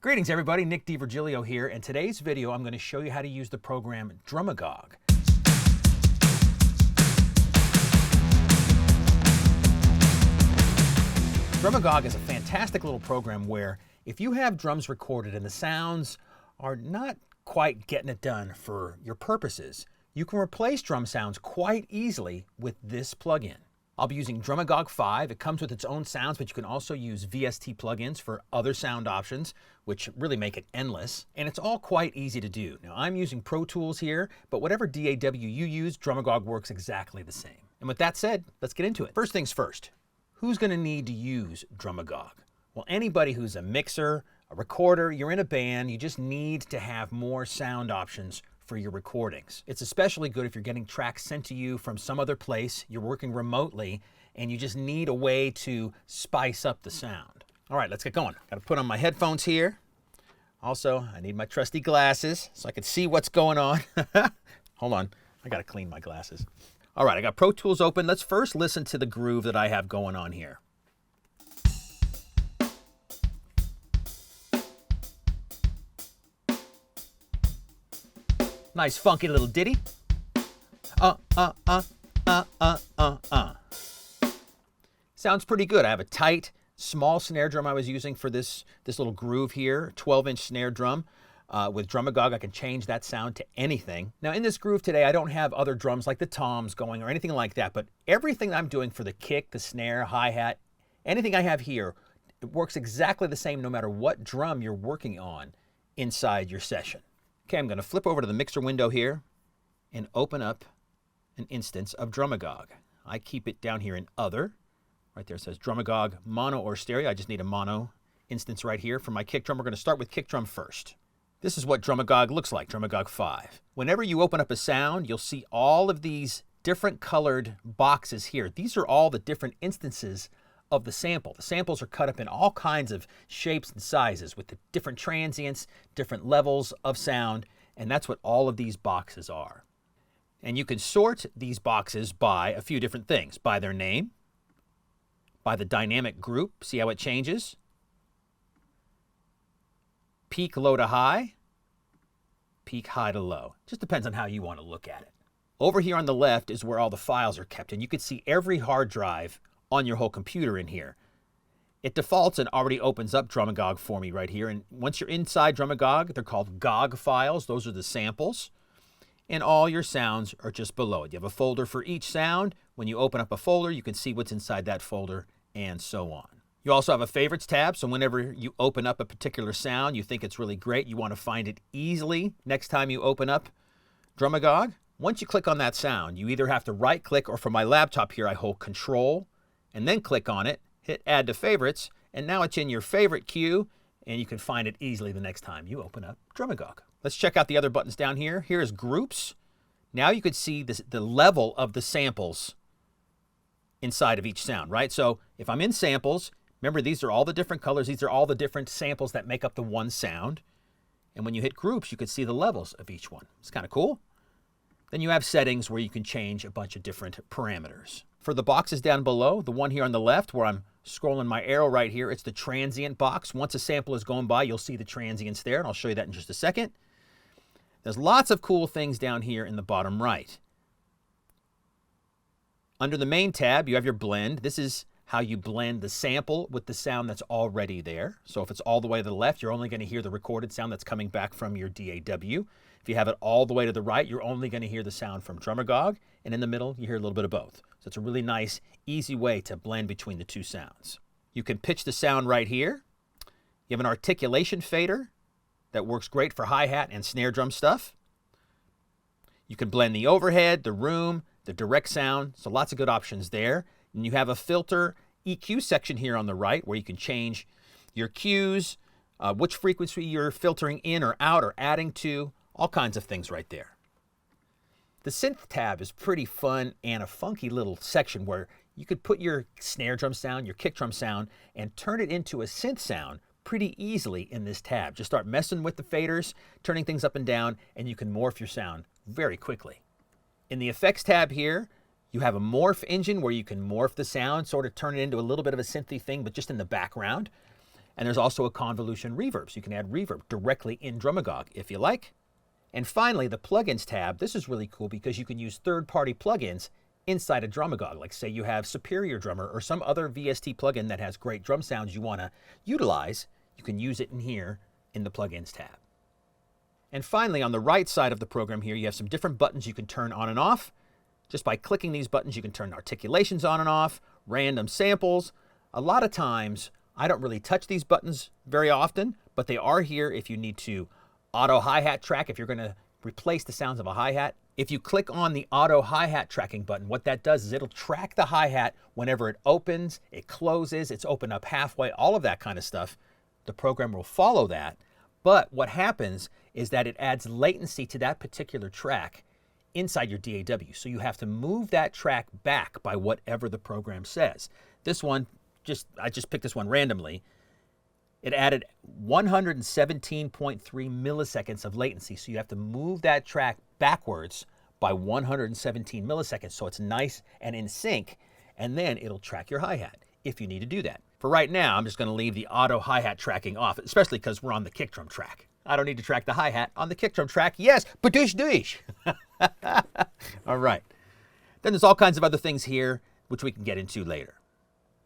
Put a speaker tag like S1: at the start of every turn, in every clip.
S1: Greetings everybody, Nick D Virgilio here. In today's video, I'm going to show you how to use the program Drumagog. Drumagog is a fantastic little program where if you have drums recorded and the sounds are not quite getting it done for your purposes, you can replace drum sounds quite easily with this plugin. I'll be using Drumagog 5. It comes with its own sounds, but you can also use VST plugins for other sound options, which really make it endless. And it's all quite easy to do. Now, I'm using Pro Tools here, but whatever DAW you use, Drumagog works exactly the same. And with that said, let's get into it. First things first, who's going to need to use Drumagog? Well, anybody who's a mixer, a recorder, you're in a band, you just need to have more sound options for your recordings. It's especially good if you're getting tracks sent to you from some other place, you're working remotely, and you just need a way to spice up the sound. All right, let's get going. Got to put on my headphones here. Also, I need my trusty glasses so I can see what's going on. Hold on, I got to clean my glasses. All right, I got Pro Tools open. Let's first listen to the groove that I have going on here. Nice funky little ditty. Sounds pretty good. I have a tight, small snare drum I was using for this little groove here, 12-inch snare drum. With Drumagog, I can change that sound to anything. Now in this groove today, I don't have other drums like the toms going or anything like that, but everything I'm doing for the kick, the snare, hi-hat, anything I have here, it works exactly the same no matter what drum you're working on inside your session. Okay, I'm going to flip over to the mixer window here and open up an instance of Drumagog. I keep it down here in Other. Right there it says Drumagog Mono or Stereo. I just need a mono instance right here for my kick drum. We're going to start with kick drum first. This is what Drumagog looks like, Drumagog 5. Whenever you open up a sound, you'll see all of these different colored boxes here. These are all the different instances of the sample. The samples are cut up in all kinds of shapes and sizes with the different transients, different levels of sound, and that's what all of these boxes are. And you can sort these boxes by a few different things. By their name, by the dynamic group, see how it changes? Peak low to high, peak high to low. Just depends on how you want to look at it. Over here on the left is where all the files are kept, and you can see every hard drive on your whole computer in here. It defaults and already opens up Drumagog for me right here. And once you're inside Drumagog, they're called GOG files. Those are the samples. And all your sounds are just below it. You have a folder for each sound. When you open up a folder, you can see what's inside that folder and so on. You also have a favorites tab. So whenever you open up a particular sound, you think it's really great, you want to find it easily next time you open up Drumagog. Once you click on that sound, you either have to right click, or for my laptop here, I hold Control and then click on it, hit Add to Favorites, and now it's in your favorite queue, and you can find it easily the next time you open up Drumagog. Let's check out the other buttons down here. Here is Groups. Now you could see the level of the samples inside of each sound, right? So if I'm in samples, remember these are all the different colors, these are all the different samples that make up the one sound. And when you hit Groups, you could see the levels of each one. It's kind of cool. Then you have settings where you can change a bunch of different parameters. For the boxes down below, the one here on the left where I'm scrolling my arrow right here, it's the transient box. Once a sample is going by, you'll see the transients there, and I'll show you that in just a second. There's lots of cool things down here in the bottom right. Under the main tab, you have your blend. This is how you blend the sample with the sound that's already there. So if it's all the way to the left, you're only going to hear the recorded sound that's coming back from your DAW. If you have it all the way to the right, you're only going to hear the sound from Drumagog, and in the middle, you hear a little bit of both. So it's a really nice, easy way to blend between the two sounds. You can pitch the sound right here. You have an articulation fader that works great for hi-hat and snare drum stuff. You can blend the overhead, the room, the direct sound, so lots of good options there. And you have a filter EQ section here on the right where you can change your cues, which frequency you're filtering in or out or adding to, all kinds of things right there. The Synth Tab is pretty fun and a funky little section where you could put your snare drum sound, your kick drum sound, and turn it into a synth sound pretty easily in this tab. Just start messing with the faders, turning things up and down, and you can morph your sound very quickly. In the Effects tab here, you have a Morph Engine where you can morph the sound, sort of turn it into a little bit of a synthy thing, but just in the background. And there's also a convolution reverb, so you can add reverb directly in Drumagog if you like. And finally, the plugins tab. This is really cool because you can use third-party plugins inside a Drumagog. Like say you have Superior Drummer or some other VST plugin that has great drum sounds you want to utilize, you can use it in here in the plugins tab. And finally, on the right side of the program here, you have some different buttons you can turn on and off. Just by clicking these buttons, you can turn articulations on and off, random samples. A lot of times, I don't really touch these buttons very often, but they are here if you need to auto hi-hat track, if you're going to replace the sounds of a hi-hat. If you click on the auto hi-hat tracking button, what that does is it'll track the hi-hat whenever it opens, it closes, it's open up halfway, all of that kind of stuff. The program will follow that. But what happens is that it adds latency to that particular track inside your DAW. So you have to move that track back by whatever the program says. This one, I just picked this one randomly. It added 117.3 milliseconds of latency. So you have to move that track backwards by 117 milliseconds. So it's nice and in sync. And then it'll track your hi-hat if you need to do that. For right now, I'm just going to leave the auto hi-hat tracking off, especially because we're on the kick drum track. I don't need to track the hi-hat on the kick drum track. Yes, badoosh-doosh. All right. Then there's all kinds of other things here, which we can get into later.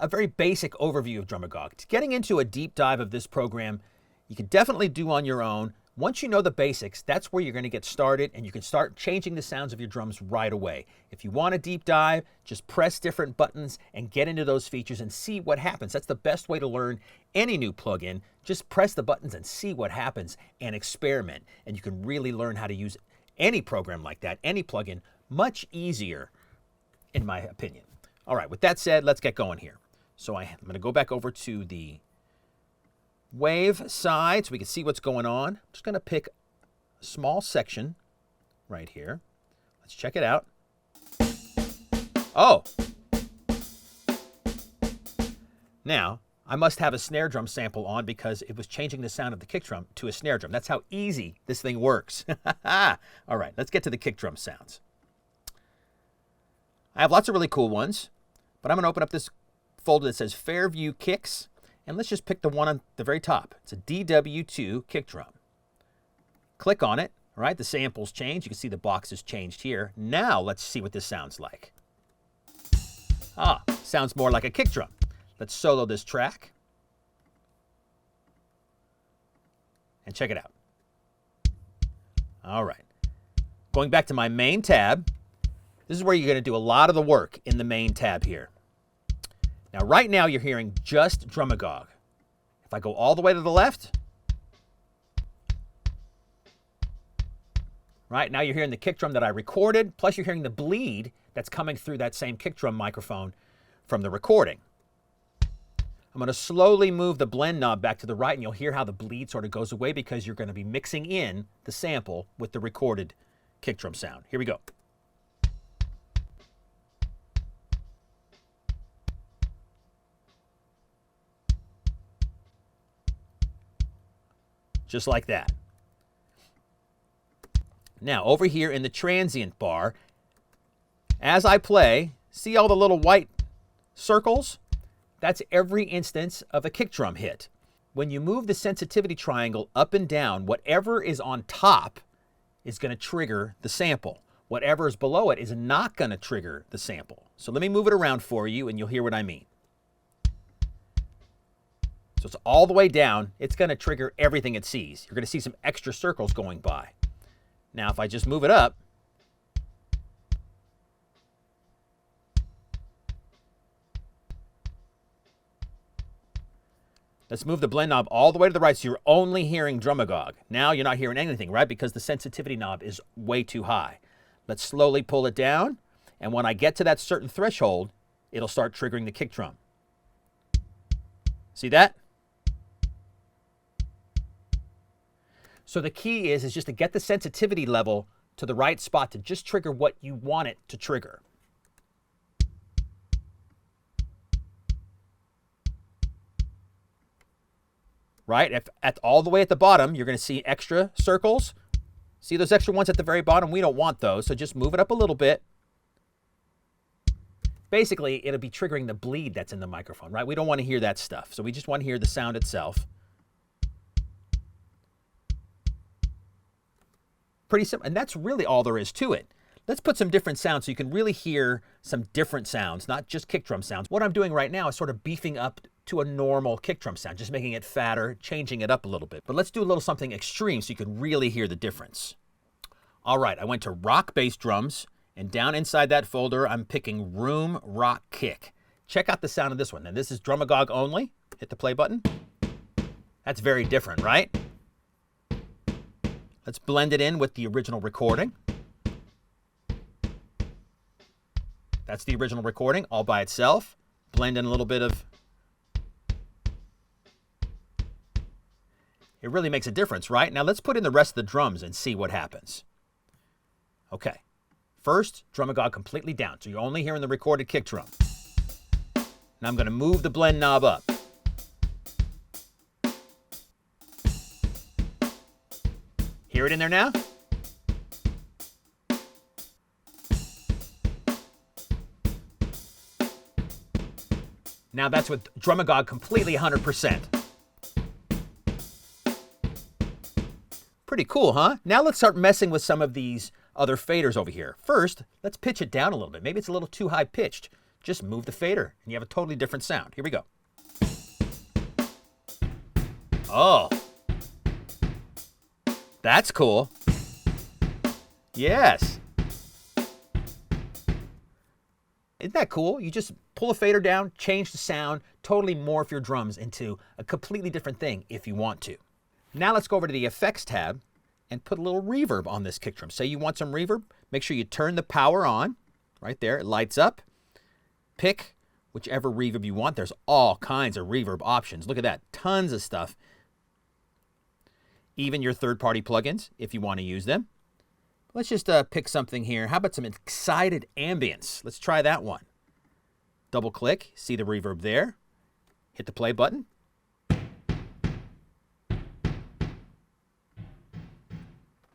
S1: A very basic overview of Drumagog. Getting into a deep dive of this program, you can definitely do on your own. Once you know the basics, that's where you're going to get started, and you can start changing the sounds of your drums right away. If you want a deep dive, just press different buttons and get into those features and see what happens. That's the best way to learn any new plugin. Just press the buttons and see what happens and experiment, and you can really learn how to use any program like that, any plugin, much easier, in my opinion. All right, with that said, let's get going here. So I'm going to go back over to the Wave side so we can see what's going on. I'm just going to pick a small section right here. Let's check it out. Oh! Now, I must have a snare drum sample on because it was changing the sound of the kick drum to a snare drum. That's how easy this thing works. All right, let's get to the kick drum sounds. I have lots of really cool ones, but I'm going to open up this folder that says Fairview Kicks, and let's just pick the one on the very top. It's a DW2 kick drum. Click on it. All right, the samples change. You can see the box has changed here. Now let's see what this sounds like. Ah, sounds more like a kick drum. Let's solo this track. And check it out. All right. Going back to my main tab, this is where you're going to do a lot of the work in the main tab here. Now, right now, you're hearing just Drumagog. If I go all the way to the left, right now you're hearing the kick drum that I recorded, plus you're hearing the bleed that's coming through that same kick drum microphone from the recording. I'm going to slowly move the blend knob back to the right, and you'll hear how the bleed sort of goes away because you're going to be mixing in the sample with the recorded kick drum sound. Here we go. Just like that. Now, over here in the transient bar, as I play, see all the little white circles? That's every instance of a kick drum hit. When you move the sensitivity triangle up and down, whatever is on top is going to trigger the sample. Whatever is below it is not going to trigger the sample. So let me move it around for you and you'll hear what I mean. So it's all the way down. It's going to trigger everything it sees. You're going to see some extra circles going by. Now, if I just move it up, let's move the blend knob all the way to the right so you're only hearing Drumagog. Now you're not hearing anything, right? Because the sensitivity knob is way too high. Let's slowly pull it down, and when I get to that certain threshold, it'll start triggering the kick drum. See that? So the key is just to get the sensitivity level to the right spot to just trigger what you want it to trigger. Right? If at all the way at the bottom, you're going to see extra circles. See those extra ones at the very bottom? We don't want those, so just move it up a little bit. basically it'll be triggering the bleed that's in the microphone, right? We don't want to hear that stuff. So we just want to hear the sound itself. Pretty simple. And that's really all there is to it. Let's put some different sounds so you can really hear some different sounds, not just kick drum sounds. What I'm doing right now is sort of beefing up to a normal kick drum sound, just making it fatter, changing it up a little bit. But let's do a little something extreme so you can really hear the difference. All right, I went to rock bass drums, and down inside that folder, I'm picking Room Rock Kick. Check out the sound of this one. Now this is Drumagog only. Hit the play button. That's very different, right? Let's blend it in with the original recording. That's the original recording all by itself. Blend in a little bit of... It really makes a difference, right? Now let's put in the rest of the drums and see what happens. Okay. First, Drumagog completely down, so you're only hearing the recorded kick drum. Now I'm going to move the blend knob up. Hear it in there now? Now that's with Drumagog completely 100%. Pretty cool, huh? Now let's start messing with some of these other faders over here. First, let's pitch it down a little bit. Maybe it's a little too high pitched. Just move the fader and you have a totally different sound. Here we go. Oh. That's cool. Yes. Isn't that cool? You just pull a fader down, change the sound, totally morph your drums into a completely different thing if you want to. Now let's go over to the Effects tab and put a little reverb on this kick drum. Say you want some reverb, make sure you turn the power on. Right there, it lights up. Pick whichever reverb you want. There's all kinds of reverb options. Look at that, tons of stuff. Even your third-party plugins, if you want to use them. Let's just pick something here. How about some excited ambience? Let's try that one. Double click, see the reverb there. Hit the play button.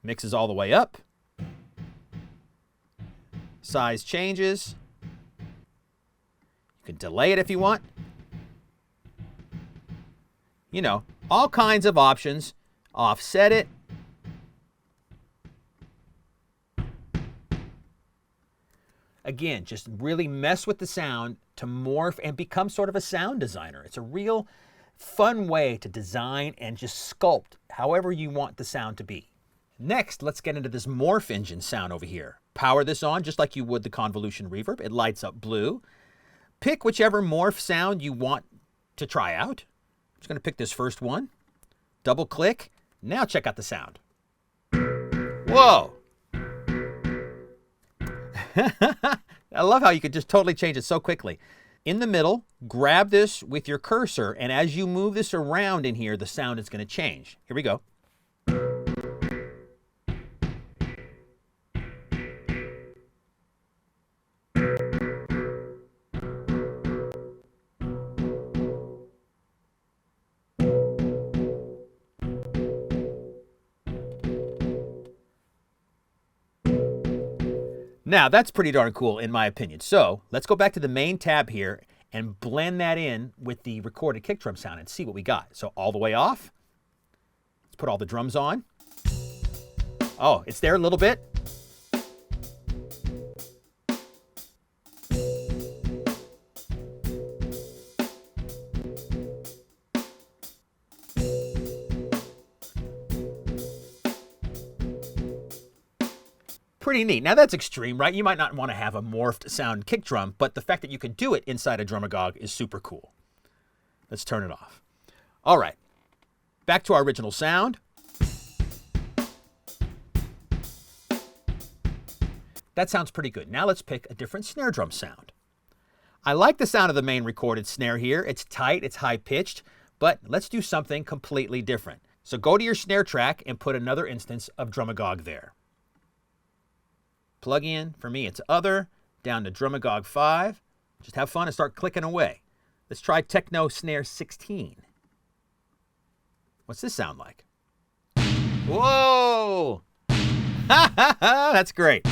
S1: Mixes all the way up. Size changes. You can delay it if you want. You know, all kinds of options. Offset it. Again, just really mess with the sound to morph and become sort of a sound designer. It's a real fun way to design and just sculpt however you want the sound to be. Next, let's get into this Morph Engine sound over here. Power this on just like you would the convolution reverb. It lights up blue. Pick whichever morph sound you want to try out. I'm just going to pick this first one. Double click. Now check out the sound. Whoa! I love how you could just totally change it so quickly. In the middle, grab this with your cursor, and as you move this around in here, the sound is going to change. Here we go. Now, that's pretty darn cool in my opinion. So let's go back to the main tab here and blend that in with the recorded kick drum sound and see what we got. So all the way off. Let's put all the drums on. Oh, it's there a little bit. Pretty neat. Now that's extreme, right? You might not want to have a morphed sound kick drum, but the fact that you can do it inside a Drumagog is super cool. Let's turn it off. All right, back to our original sound. That sounds pretty good. Now let's pick a different snare drum sound. I like the sound of the main recorded snare here. It's tight, it's high pitched, but let's do something completely different. So go to your snare track and put another instance of Drumagog there. Plug in, for me it's Other, down to Drumagog 5. Just have fun and start clicking away. Let's try Techno Snare 16. What's this sound like? Whoa! That's great.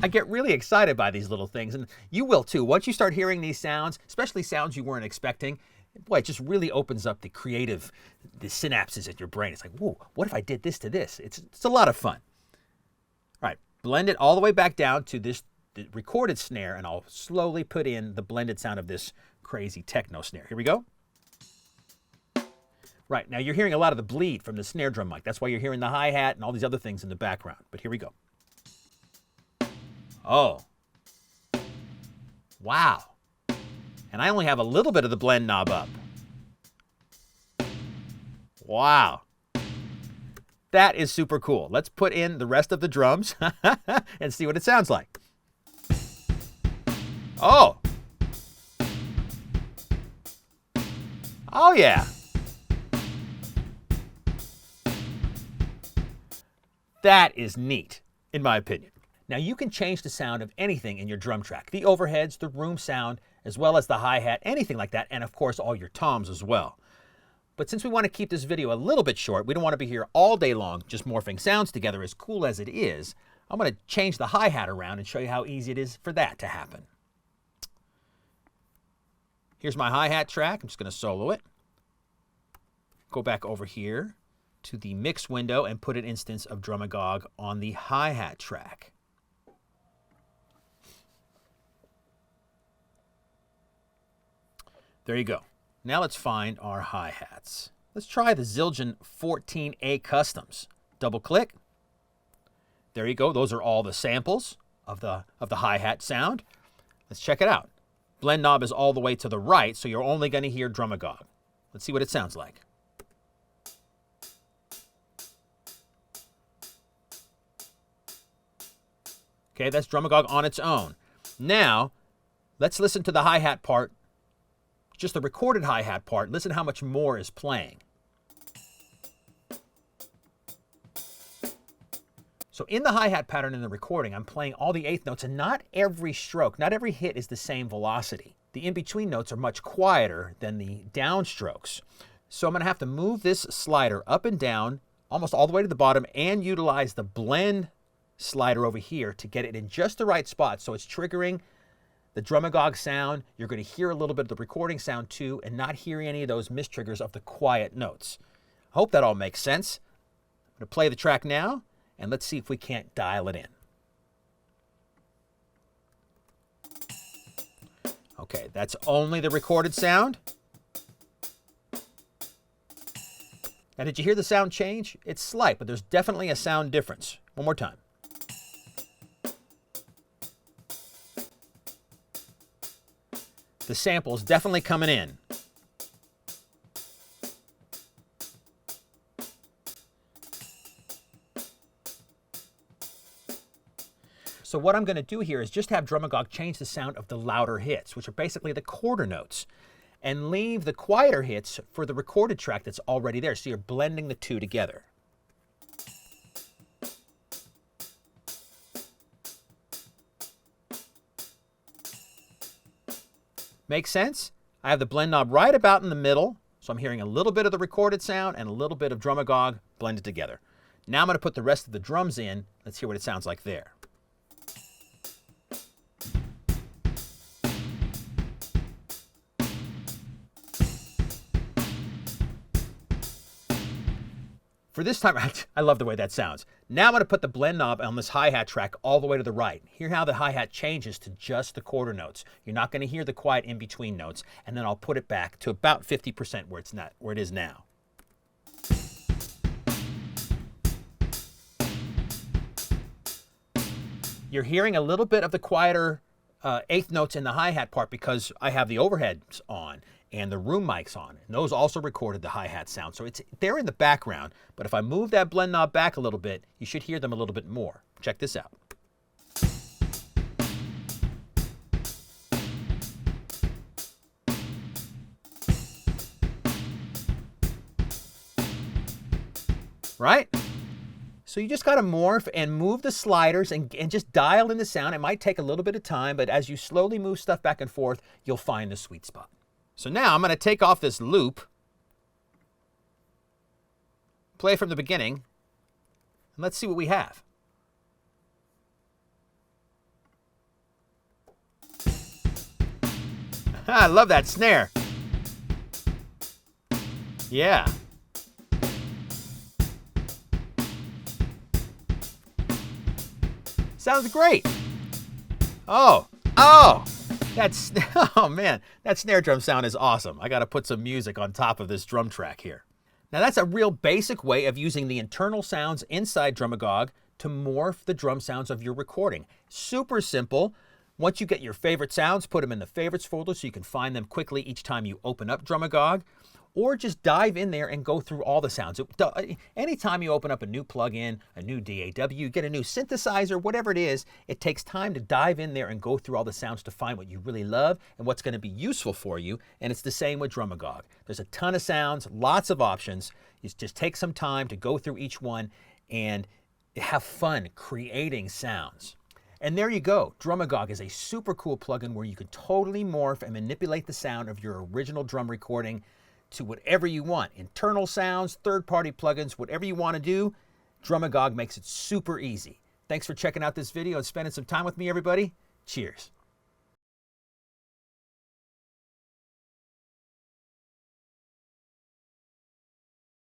S1: I get really excited by these little things, and you will too. Once you start hearing these sounds, especially sounds you weren't expecting, boy, it just really opens up the synapses in your brain. It's like, whoa, what if I did this to this? It's a lot of fun. All right, blend it all the way back down to the recorded snare, and I'll slowly put in the blended sound of this crazy techno snare. Here we go. Right, now you're hearing a lot of the bleed from the snare drum mic. That's why you're hearing the hi-hat and all these other things in the background. But here we go. Oh. Wow. And I only have a little bit of the blend knob up. Wow. That is super cool. Let's put in the rest of the drums and see what it sounds like. Oh. Oh, yeah. That is neat, in my opinion. Now you can change the sound of anything in your drum track. The overheads, the room sound, as well as the hi-hat, anything like that, and of course all your toms as well. But since we want to keep this video a little bit short, we don't want to be here all day long just morphing sounds together, as cool as it is, I'm going to change the hi-hat around and show you how easy it is for that to happen. Here's my hi-hat track. I'm just going to solo it. Go back over here to the mix window and put an instance of Drumagog on the hi-hat track. There you go. Now let's find our hi-hats. Let's try the Zildjian 14A Customs. Double click. There you go. Those are all the samples of the hi-hat sound. Let's check it out. Blend knob is all the way to the right, so you're only going to hear Drumagog. Let's see what it sounds like. Okay, that's Drumagog on its own. Now, let's listen to the hi-hat part, just the recorded hi-hat part. Listen how much more is playing. So in the hi-hat pattern in the recording, I'm playing all the eighth notes, and not every stroke, not every hit is the same velocity. The in-between notes are much quieter than the downstrokes. So I'm going to have to move this slider up and down, almost all the way to the bottom, and utilize the blend slider over here to get it in just the right spot so it's triggering the Drumagog sound. You're going to hear a little bit of the recording sound too, and not hearing any of those mistriggers of the quiet notes. I hope that all makes sense. I'm going to play the track now, and let's see if we can't dial it in. Okay, that's only the recorded sound. Now, did you hear the sound change? It's slight, but there's definitely a sound difference. One more time. The sample is definitely coming in. So what I'm going to do here is just have Drumagog change the sound of the louder hits, which are basically the quarter notes, and leave the quieter hits for the recorded track that's already there. So you're blending the two together. Make sense? I have the blend knob right about in the middle, so I'm hearing a little bit of the recorded sound and a little bit of Drumagog blended together. Now I'm going to put the rest of the drums in. Let's hear what it sounds like there. For this time, I love the way that sounds. Now I'm going to put the blend knob on this hi-hat track all the way to the right. Hear how the hi-hat changes to just the quarter notes. You're not going to hear the quiet in-between notes, and then I'll put it back to about 50% where it is now. You're hearing a little bit of the quieter eighth notes in the hi-hat part because I have the overheads on and the room mics on. And those also recorded the hi-hat sound. So they're in the background, but if I move that blend knob back a little bit, you should hear them a little bit more. Check this out. Right? So you just got to morph and move the sliders and just dial in the sound. It might take a little bit of time, but as you slowly move stuff back and forth, you'll find the sweet spot. So now I'm going to take off this loop, play from the beginning, and let's see what we have. I love that snare. Yeah. Sounds great. Oh, that's, oh man, that snare drum sound is awesome. I got to put some music on top of this drum track here. Now that's a real basic way of using the internal sounds inside Drumagog to morph the drum sounds of your recording. Super simple. Once you get your favorite sounds, put them in the favorites folder so you can find them quickly each time you open up Drumagog, or just dive in there and go through all the sounds. Anytime you open up a new plugin, a new DAW, you get a new synthesizer, whatever it is, it takes time to dive in there and go through all the sounds to find what you really love and what's going to be useful for you. And it's the same with Drumagog. There's a ton of sounds, lots of options. You just take some time to go through each one and have fun creating sounds. And there you go. Drumagog is a super cool plugin where you can totally morph and manipulate the sound of your original drum recording to whatever you want. Internal sounds, third-party plugins, whatever you want to do, Drumagog makes it super easy. Thanks for checking out this video and spending some time with me, everybody. Cheers.